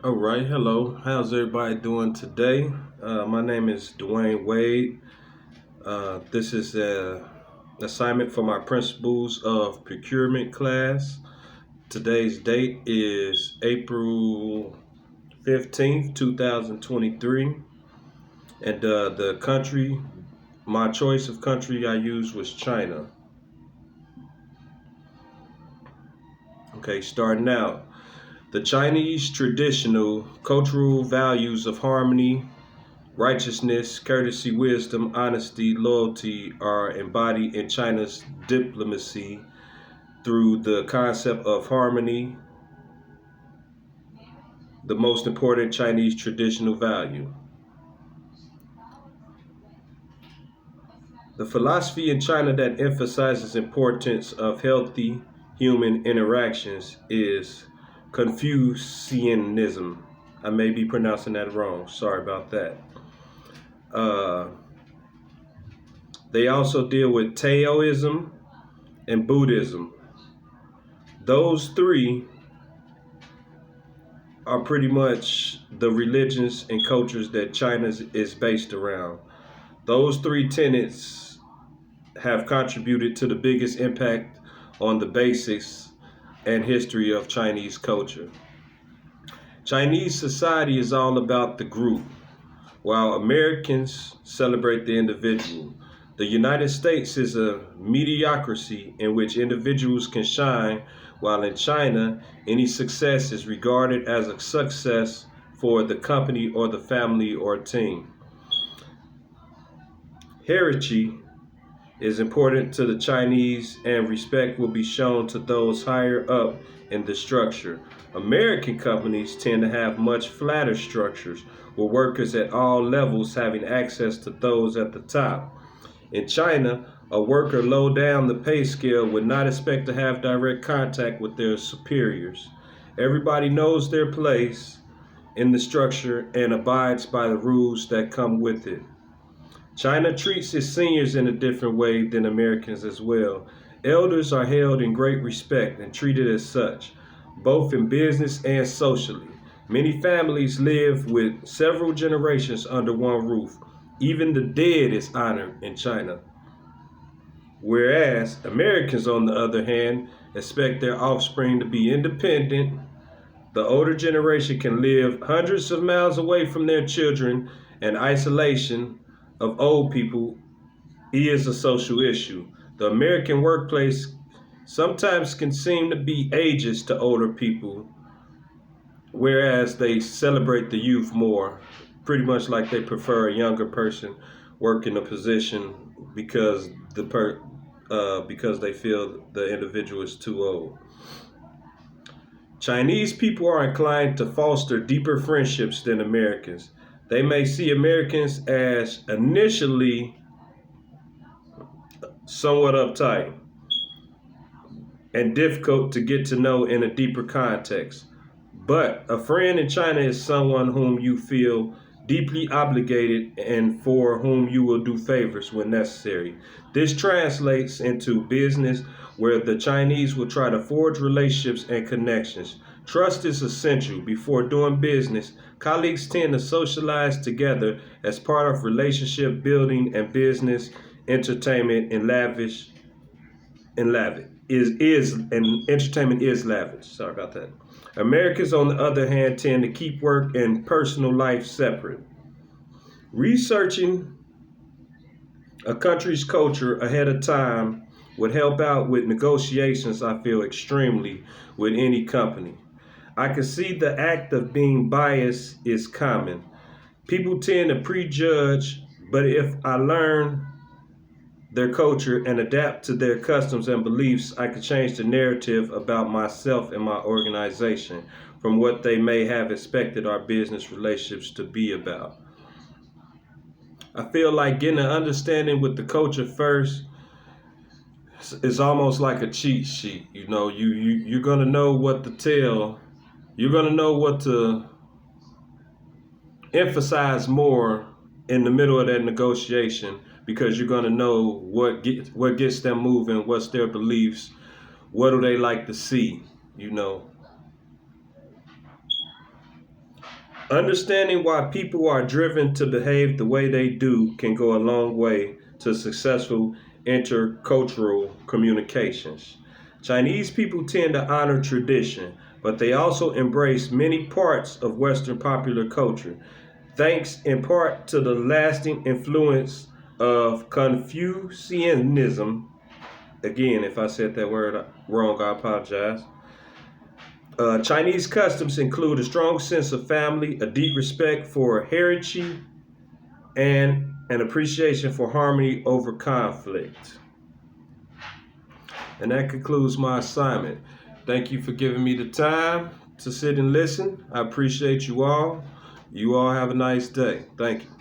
All right, hello. How's everybody doing today? My name is Dwayne Wade. This is an assignment for my Principles of Procurement class. Today's date is April 15th, 2023. And the country, my choice of country I used was China. Okay, starting out. The Chinese traditional cultural values of harmony, righteousness, courtesy, wisdom, honesty, loyalty are embodied in China's diplomacy through the concept of harmony, the most important Chinese traditional value. The philosophy in China that emphasizes importance of healthy human interactions is Confucianism. I may be pronouncing that wrong. Sorry about that. Uh, they also deal with Taoism and Buddhism. Those three are pretty much the religions and cultures that China is based around. Those three tenets have contributed to the biggest impact on the basics and history of Chinese culture. Chinese society is all about the group, while Americans celebrate the individual. The United States is a mediocrity in which individuals can shine, while in China, any success is regarded as a success for the company or the family or team. Hierarchy is important to the Chinese, and respect will be shown to those higher up in the structure. American companies tend to have much flatter structures, with workers at all levels having access to those at the top. In China, a worker low down the pay scale would not expect to have direct contact with their superiors. Everybody knows their place in the structure and abides by the rules that come with it. China treats its seniors in a different way than Americans as well. Elders are held in great respect and treated as such, both in business and socially. Many families live with several generations under one roof. Even the dead is honored in China. Whereas Americans, on the other hand, expect their offspring to be independent. The older generation can live hundreds of miles away from their children, and isolation of old people is a social issue. The American workplace sometimes can seem to be ageist to older people, whereas they celebrate the youth more, pretty much like they prefer a younger person working a position because because they feel the individual is too old. Chinese people are inclined to foster deeper friendships than Americans. They may see Americans as initially somewhat uptight and difficult to get to know in a deeper context. But a friend in China is someone whom you feel deeply obligated and for whom you will do favors when necessary. This translates into business where the Chinese will try to forge relationships and connections. Trust is essential. Before doing business, colleagues tend to socialize together as part of relationship building and business entertainment and lavish is and entertainment is lavish. Sorry about that. Americans, on the other hand, tend to keep work and personal life separate. Researching a country's culture ahead of time would help out with negotiations, I feel extremely, with any company. I can see the act of being biased is common. People tend to prejudge, but if I learn their culture and adapt to their customs and beliefs, I can change the narrative about myself and my organization from what they may have expected our business relationships to be about. I feel like getting an understanding with the culture first is almost like a cheat sheet. You know, you're gonna know what to tell. You're gonna know what to emphasize more in the middle of that negotiation because you're going to know what gets them moving, what's their beliefs, what do they like to see, you know. Understanding why people are driven to behave the way they do can go a long way to successful intercultural communications. Chinese people tend to honor tradition, but they also embrace many parts of Western popular culture, thanks in part to the lasting influence of Confucianism. Again, if I said that word wrong, I apologize. Chinese customs include a strong sense of family, a deep respect for heritage, and an appreciation for harmony over conflict. And that concludes my assignment. Thank you for giving me the time to sit and listen. I appreciate you all. You all have a nice day. Thank you.